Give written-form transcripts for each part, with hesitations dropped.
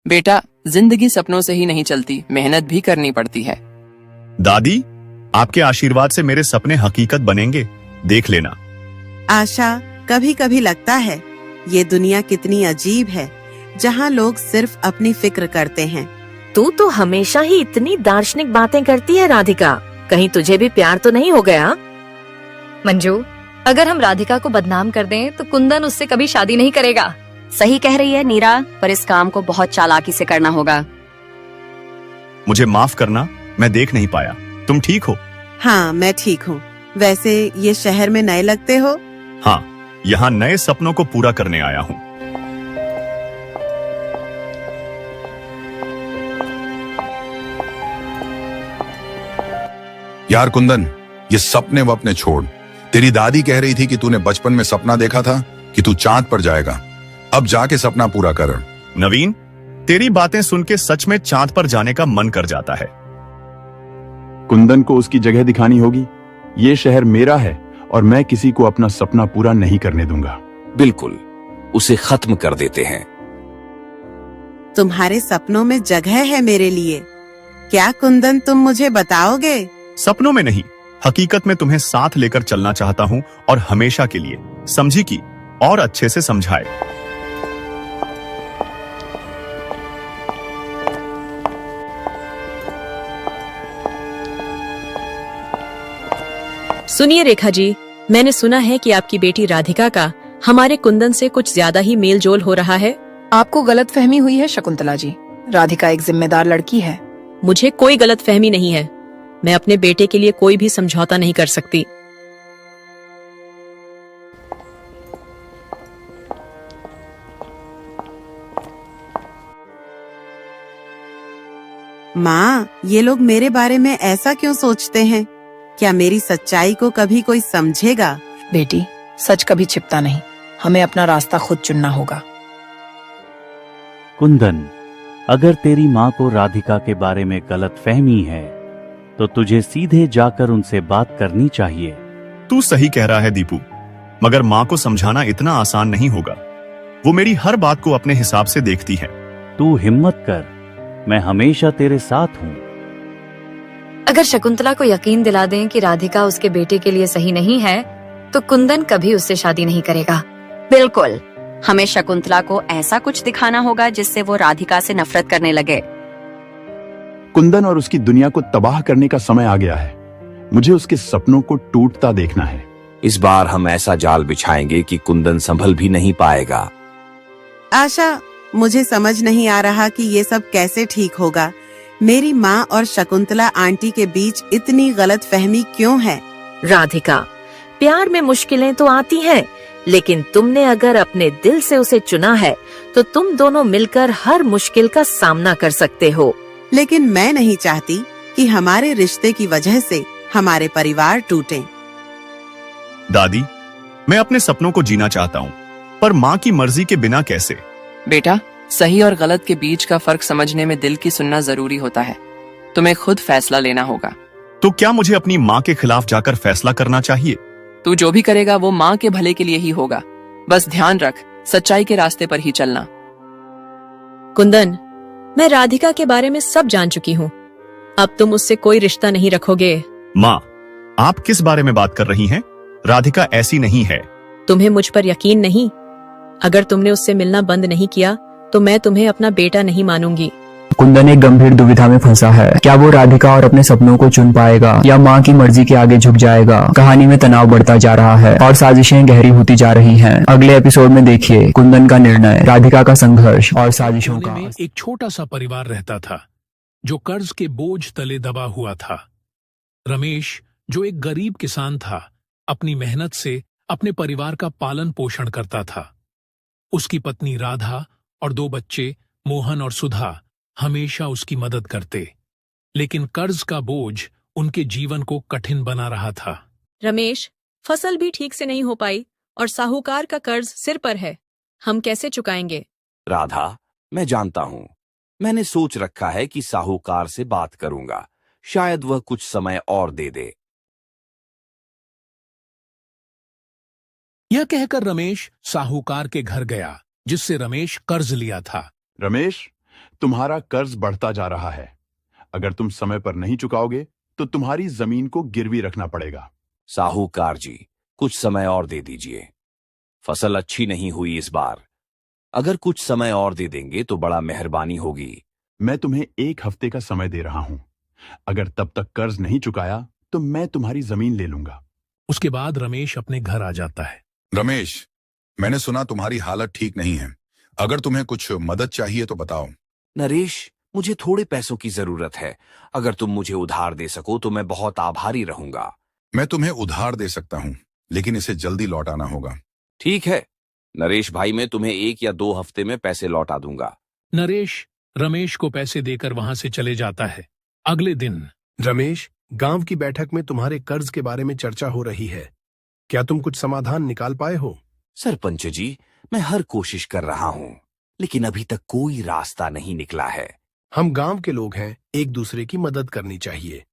बेटा, जिंदगी सपनों से ही नहीं चलती, मेहनत भी करनी पड़ती है। दादी, आपके आशीर्वाद से मेरे सपने हकीकत बनेंगे, देख लेना। आशा, कभी कभी लगता है ये दुनिया कितनी अजीब है, जहाँ लोग सिर्फ अपनी फिक्र करते हैं। तू तो हमेशा ही इतनी दार्शनिक बातें करती है राधिका, कहीं तुझे भी प्यार तो नहीं हो गया? मंजू, अगर हम राधिका को बदनाम कर दें तो कुंदन उससे कभी शादी नहीं करेगा। सही कह रही है नीरा, पर इस काम को बहुत चालाकी से करना होगा। मुझे माफ करना, मैं देख नहीं पाया। तुम ठीक हो? हाँ, मैं ठीक हूँ। वैसे ये शहर में नए लगते हो? हाँ, यहाँ नए सपनों को पूरा करने आया हूँ। यार कुंदन, ये सपने वपने छोड़। तेरी दादी कह रही थी कि तूने बचपन में सपना देखा था कि तू चांद पर जाएगा। अब जाके सपना पूरा कर। नवीन, तेरी बातें सुन के सच में चांद पर जाने का मन कर जाता है। कुंदन को उसकी जगह दिखानी होगी। ये शहर मेरा है और मैं किसी को अपना सपना पूरा नहीं करने दूंगा। बिल्कुल, उसे खत्म कर देते हैं। तुम्हारे सपनों में जगह है मेरे लिए। क्या कुंदन, तुम मुझे बताओगे? सपनों में नहीं, हकीकत में तुम्हें साथ लेकर चलना चाहता हूँ, और हमेशा के लिए। समझी कि और अच्छे से समझाए। सुनिए रेखा जी, मैंने सुना है कि आपकी बेटी राधिका का हमारे कुंदन से कुछ ज्यादा ही मेल जोल हो रहा है। आपको गलतफहमी हुई है शकुंतला जी। राधिका एक जिम्मेदार लड़की है। मुझे कोई गलतफहमी नहीं है। मैं अपने बेटे के लिए कोई भी समझौता नहीं कर सकती। माँ, ये लोग मेरे बारे में ऐसा क्यों सोचते हैं? क्या मेरी सच्चाई को कभी कोई समझेगा? बेटी, सच कभी छिपता नहीं। हमें अपना रास्ता खुद चुनना होगा। कुंदन, अगर तेरी माँ को राधिका के बारे में गलतफहमी है तो तुझे सीधे जाकर उनसे बात करनी चाहिए। तू सही कह रहा है दीपू, मगर माँ को समझाना इतना आसान नहीं होगा। वो मेरी हर बात को अपने हिसाब से देखती है। तू हिम्मत कर, मैं हमेशा तेरे साथ हूँ। अगर शकुंतला को यकीन दिला दें कि राधिका उसके बेटे के लिए सही नहीं है, तो कुंदन कभी उससे शादी नहीं करेगा। बिल्कुल, हमें शकुंतला को ऐसा कुछ दिखाना होगा जिससे वो राधिका से नफरत करने लगे। कुंदन और उसकी दुनिया को तबाह करने का समय आ गया है। मुझे उसके सपनों को टूटता देखना है। इस बार हम ऐसा जाल बिछाएंगे कि कुंदन संभल भी नहीं पाएगा। आशा, मुझे समझ नहीं आ रहा कि ये सब कैसे ठीक होगा। मेरी माँ और शकुंतला आंटी के बीच इतनी गलतफहमी क्यों है? राधिका, प्यार में मुश्किलें तो आती हैं, लेकिन तुमने अगर अपने दिल से उसे चुना है तो तुम दोनों मिलकर हर मुश्किल का सामना कर सकते हो। लेकिन मैं नहीं चाहती कि हमारे रिश्ते की वजह से हमारे परिवार टूटे। दादी, मैं अपने सपनों को जीना चाहता हूँ, पर माँ की मर्जी के बिना कैसे? बेटा, सही और गलत के बीच का फर्क समझने में दिल की सुनना जरूरी होता है। तुम्हें खुद फैसला लेना होगा। तो क्या मुझे अपनी माँ के खिलाफ जाकर फैसला करना चाहिए? तू जो भी करेगा वो माँ के भले के लिए ही होगा। बस ध्यान रख, सच्चाई के रास्ते पर ही चलना। कुंदन, मैं राधिका के बारे में सब जान चुकी हूँ। अब तुम उससे कोई रिश्ता नहीं रखोगे। माँ, आप किस बारे में बात कर रही हैं? राधिका ऐसी नहीं है। तुम्हें मुझ पर यकीन नहीं? अगर तुमने उससे मिलना बंद नहीं किया तो मैं तुम्हें अपना बेटा नहीं मानूंगी। कुंदन एक गंभीर दुविधा में फंसा है। क्या वो राधिका और अपने सपनों को चुन पाएगा या माँ की मर्जी के आगे झुक जाएगा? कहानी में तनाव बढ़ता जा रहा है और साजिशें गहरी होती जा रही हैं। अगले एपिसोड में देखिए कुंदन का निर्णय, राधिका का संघर्ष और साजिशों का। एक छोटा सा परिवार रहता था जो कर्ज के बोझ तले दबा हुआ था। रमेश, जो एक गरीब किसान था, अपनी मेहनत से अपने परिवार का पालन पोषण करता था। उसकी पत्नी राधा और 2 बच्चे मोहन और सुधा हमेशा उसकी मदद करते, लेकिन कर्ज का बोझ उनके जीवन को कठिन बना रहा था। रमेश, फसल भी ठीक से नहीं हो पाई और साहूकार का कर्ज सिर पर है। हम कैसे चुकाएंगे? राधा, मैं जानता हूँ। मैंने सोच रखा है कि साहूकार से बात करूंगा। शायद वह कुछ समय और दे दे। यह कहकर रमेश साहूकार के घर गया, जिससे रमेश कर्ज लिया था। रमेश, तुम्हारा कर्ज बढ़ता जा रहा है। अगर तुम समय पर नहीं चुकाओगे तो तुम्हारी जमीन को गिरवी रखना पड़ेगा। साहूकार जी, कुछ समय और दे दीजिए। फसल अच्छी नहीं हुई इस बार। अगर कुछ समय और दे देंगे तो बड़ा मेहरबानी होगी। मैं तुम्हें 1 हफ्ते का समय दे रहा हूं। अगर तब तक कर्ज नहीं चुकाया तो मैं तुम्हारी जमीन ले लूंगा। उसके बाद रमेश अपने घर आ जाता है। रमेश, मैंने सुना तुम्हारी हालत ठीक नहीं है। अगर तुम्हें कुछ मदद चाहिए तो बताओ। नरेश, मुझे थोड़े पैसों की जरूरत है। अगर तुम मुझे उधार दे सको तो मैं बहुत आभारी रहूंगा। मैं तुम्हें उधार दे सकता हूँ, लेकिन इसे जल्दी लौटाना होगा। ठीक है नरेश भाई, मैं तुम्हें 1 या 2 हफ्ते में पैसे लौटा दूंगा। नरेश रमेश को पैसे देकर वहां से चले जाता है। अगले दिन रमेश, गांव की बैठक में तुम्हारे कर्ज के बारे में चर्चा हो रही है। क्या तुम कुछ समाधान निकाल पाए हो? सरपंच जी, मैं हर कोशिश कर रहा हूँ, लेकिन अभी तक कोई रास्ता नहीं निकला है। हम गांव के लोग हैं, एक दूसरे की मदद करनी चाहिए।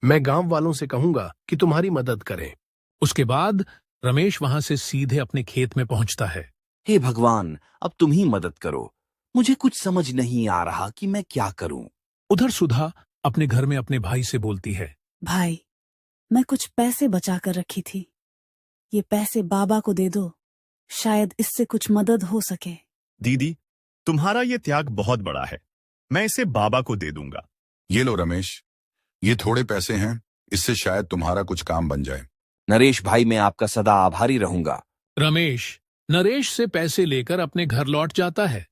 मैं गांव वालों से कहूंगा कि तुम्हारी मदद करें। उसके बाद रमेश वहां से सीधे अपने खेत में पहुंचता है। हे भगवान, अब तुम ही मदद करो। मुझे कुछ समझ नहीं आ रहा कि मैं क्या करूं। उधर सुधा अपने घर में अपने भाई से बोलती है। भाई, मैं कुछ पैसे बचा कर रखी थी। ये पैसे बाबा को दे दो, शायद इससे कुछ मदद हो सके। दीदी, तुम्हारा ये त्याग बहुत बड़ा है। मैं इसे बाबा को दे दूंगा। ये लो रमेश, ये थोड़े पैसे हैं, इससे शायद तुम्हारा कुछ काम बन जाए। नरेश भाई, मैं आपका सदा आभारी रहूंगा। रमेश नरेश से पैसे लेकर अपने घर लौट जाता है।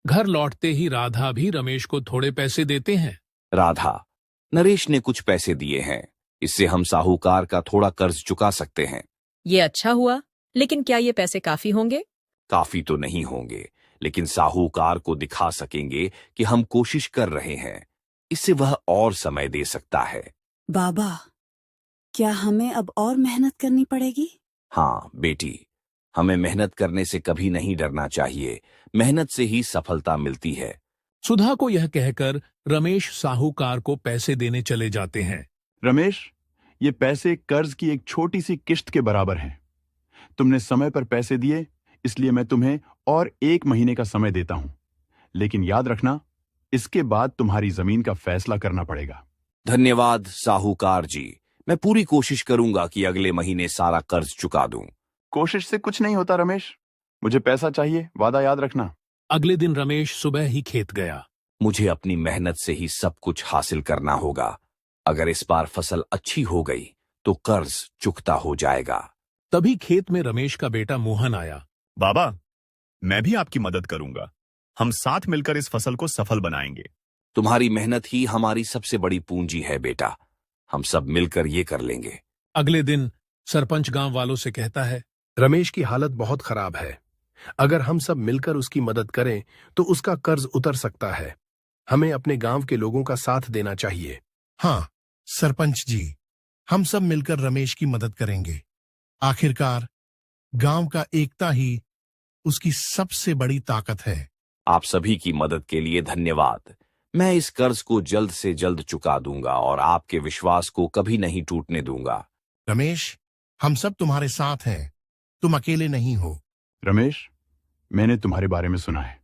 घर लौटते ही राधा भी रमेश को थोड़े पैसे देते हैं। राधा, नरेश ने कुछ पैसे दिए हैं, इससे हम साहूकार का थोड़ा कर्ज चुका सकते हैं। ये अच्छा हुआ, लेकिन क्या ये पैसे काफी होंगे? काफी तो नहीं होंगे, लेकिन साहूकार को दिखा सकेंगे कि हम कोशिश कर रहे हैं। इससे वह और समय दे सकता है। बाबा, क्या हमें अब और मेहनत करनी पड़ेगी? हाँ बेटी, हमें मेहनत करने से कभी नहीं डरना चाहिए। मेहनत से ही सफलता मिलती है। सुधा को यह कहकर रमेश साहूकार को पैसे देने चले जाते हैं। रमेश, ये पैसे कर्ज की एक छोटी सी किश्त के बराबर हैं। तुमने समय पर पैसे दिए, इसलिए मैं तुम्हें और 1 महीने का समय देता हूं। लेकिन याद रखना, इसके बाद तुम्हारी जमीन का फैसला करना पड़ेगा। धन्यवाद साहूकार जी, मैं पूरी कोशिश करूंगा कि अगले महीने सारा कर्ज चुका दूं। कोशिश से कुछ नहीं होता रमेश, मुझे पैसा चाहिए, वादा याद रखना। अगले दिन रमेश सुबह ही खेत गया। मुझे अपनी मेहनत से ही सब कुछ हासिल करना होगा। अगर इस बार फसल अच्छी हो गई तो कर्ज चुकता हो जाएगा। तभी खेत में रमेश का बेटा मोहन आया। बाबा, मैं भी आपकी मदद करूंगा। हम साथ मिलकर इस फसल को सफल बनाएंगे। तुम्हारी मेहनत ही हमारी सबसे बड़ी पूंजी है बेटा। हम सब मिलकर ये कर लेंगे। अगले दिन सरपंच गांव वालों से कहता है, रमेश की हालत बहुत खराब है। अगर हम सब मिलकर उसकी मदद करें तो उसका कर्ज उतर सकता है। हमें अपने गांव के लोगों का साथ देना चाहिए। हाँ सरपंच जी, हम सब मिलकर रमेश की मदद करेंगे। आखिरकार गांव का एकता ही उसकी सबसे बड़ी ताकत है। आप सभी की मदद के लिए धन्यवाद। मैं इस कर्ज को जल्द से जल्द चुका दूंगा और आपके विश्वास को कभी नहीं टूटने दूंगा। रमेश, हम सब तुम्हारे साथ हैं, तुम अकेले नहीं हो। रमेश, मैंने तुम्हारे बारे में सुना है।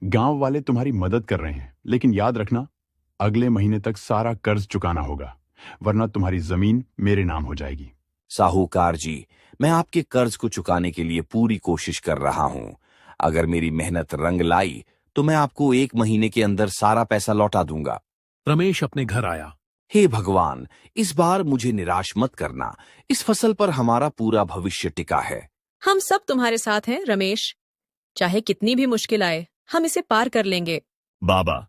गांव वाले तुम्हारी मदद कर रहे हैं, लेकिन याद रखना, अगले महीने तक सारा कर्ज चुकाना होगा, वरना तुम्हारी जमीन मेरे नाम हो जाएगी। साहूकार जी, मैं आपके कर्ज को चुकाने के लिए पूरी कोशिश कर रहा हूं। अगर मेरी मेहनत रंग लाई तो मैं आपको 1 महीने के अंदर सारा पैसा लौटा दूंगा। रमेश अपने घर आया। हे भगवान, इस बार मुझे निराश मत करना। इस फसल पर हमारा पूरा भविष्य टिका है। हम सब तुम्हारे साथ हैं रमेश। चाहे कितनी भी मुश्किल आए, हम इसे पार कर लेंगे। बाबा,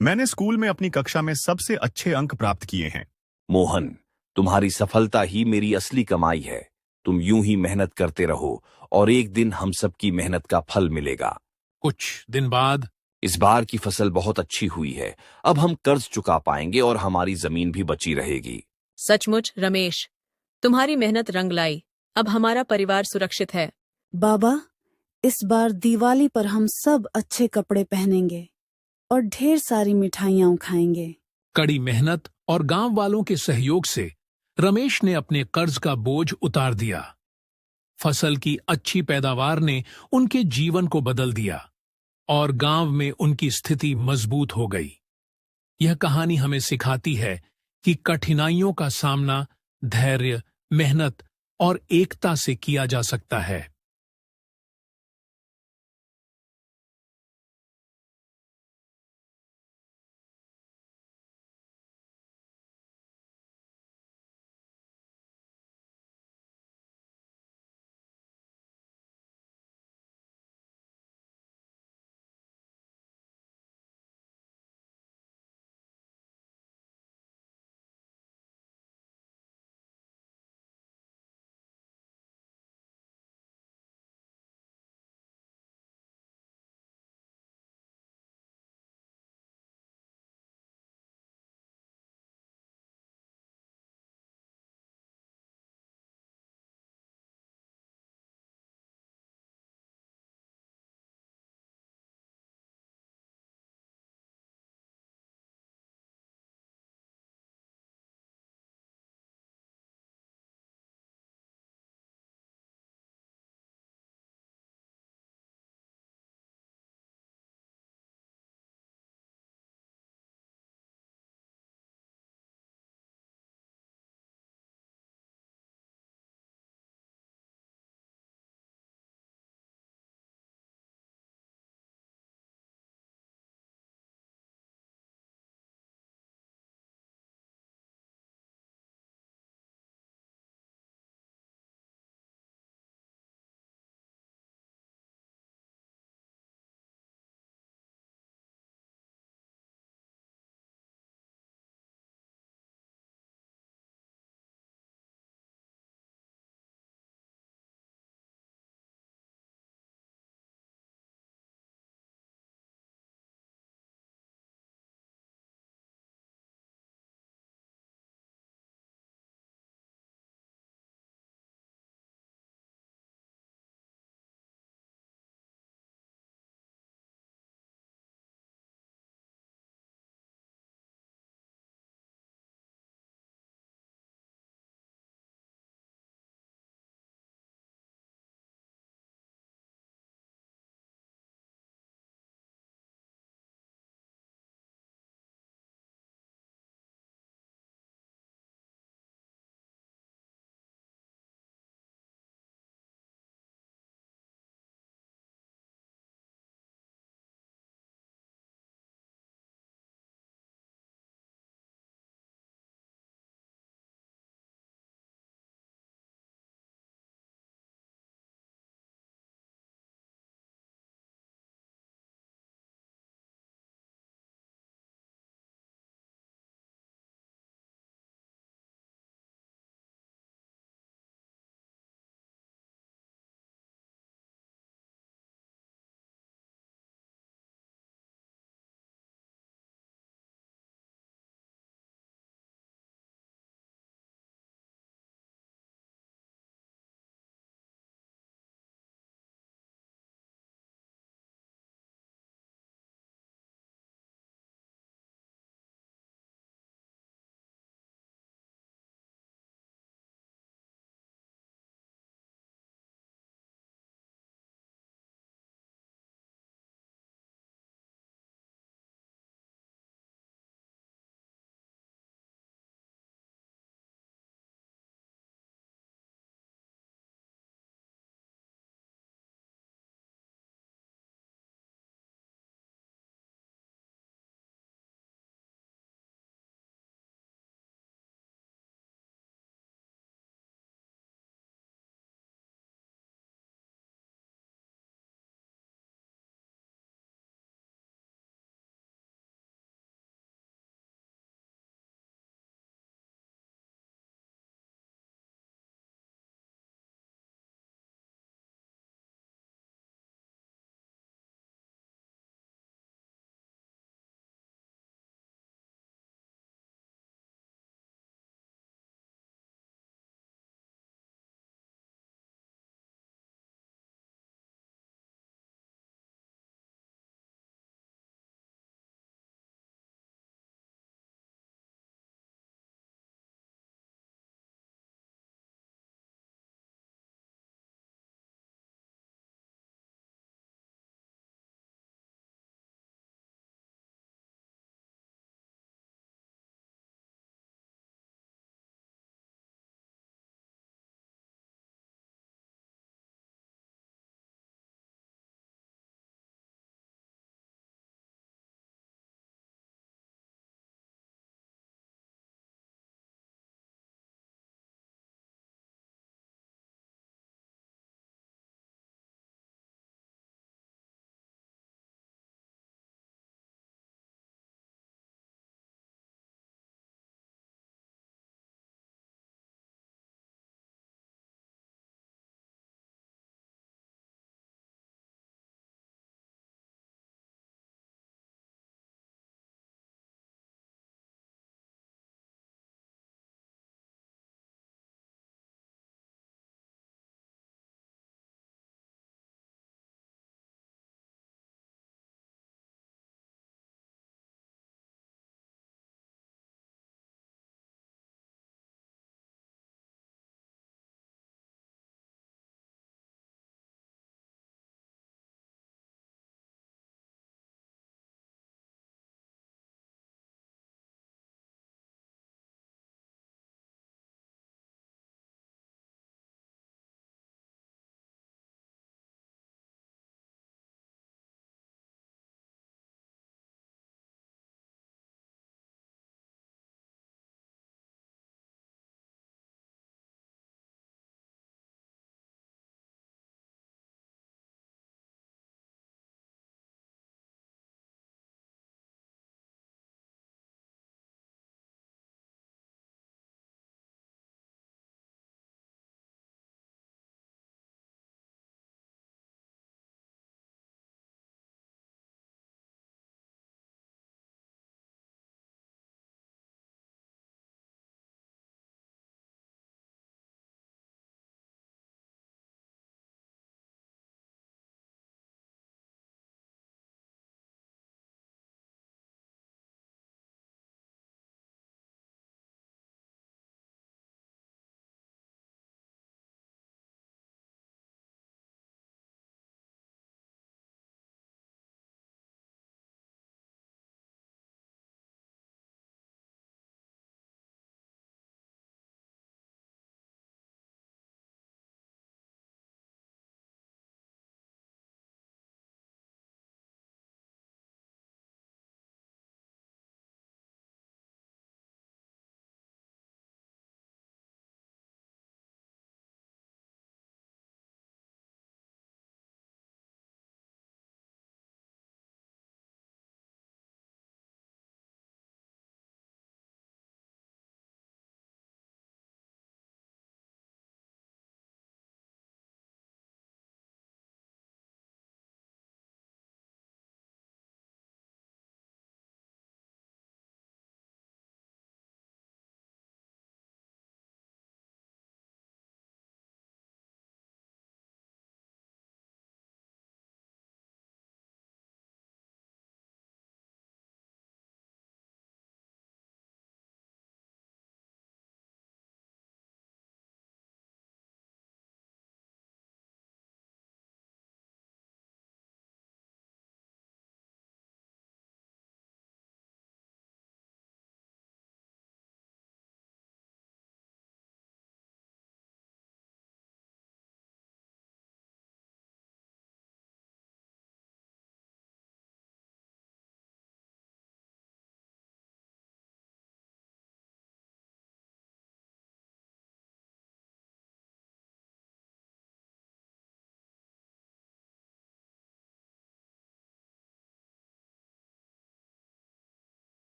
मैंने स्कूल में अपनी कक्षा में सबसे अच्छे अंक प्राप्त किए हैं। मोहन, तुम्हारी सफलता ही मेरी असली कमाई है। तुम यूं ही मेहनत करते रहो और एक दिन हम सबकी मेहनत का फल मिलेगा। कुछ दिन बाद इस बार की फसल बहुत अच्छी हुई है। अब हम कर्ज चुका पाएंगे और हमारी जमीन भी बची रहेगी। सचमुच रमेश, तुम्हारी मेहनत रंग लाई। अब हमारा परिवार सुरक्षित है। बाबा, इस बार दिवाली पर हम सब अच्छे कपड़े पहनेंगे और ढेर सारी मिठाइयाँ खाएंगे। कड़ी मेहनत और गांव वालों के सहयोग से रमेश ने अपने कर्ज का बोझ उतार दिया। फसल की अच्छी पैदावार ने उनके जीवन को बदल दिया। और गांव में उनकी स्थिति मजबूत हो गई। यह कहानी हमें सिखाती है कि कठिनाइयों का सामना धैर्य, मेहनत और एकता से किया जा सकता है।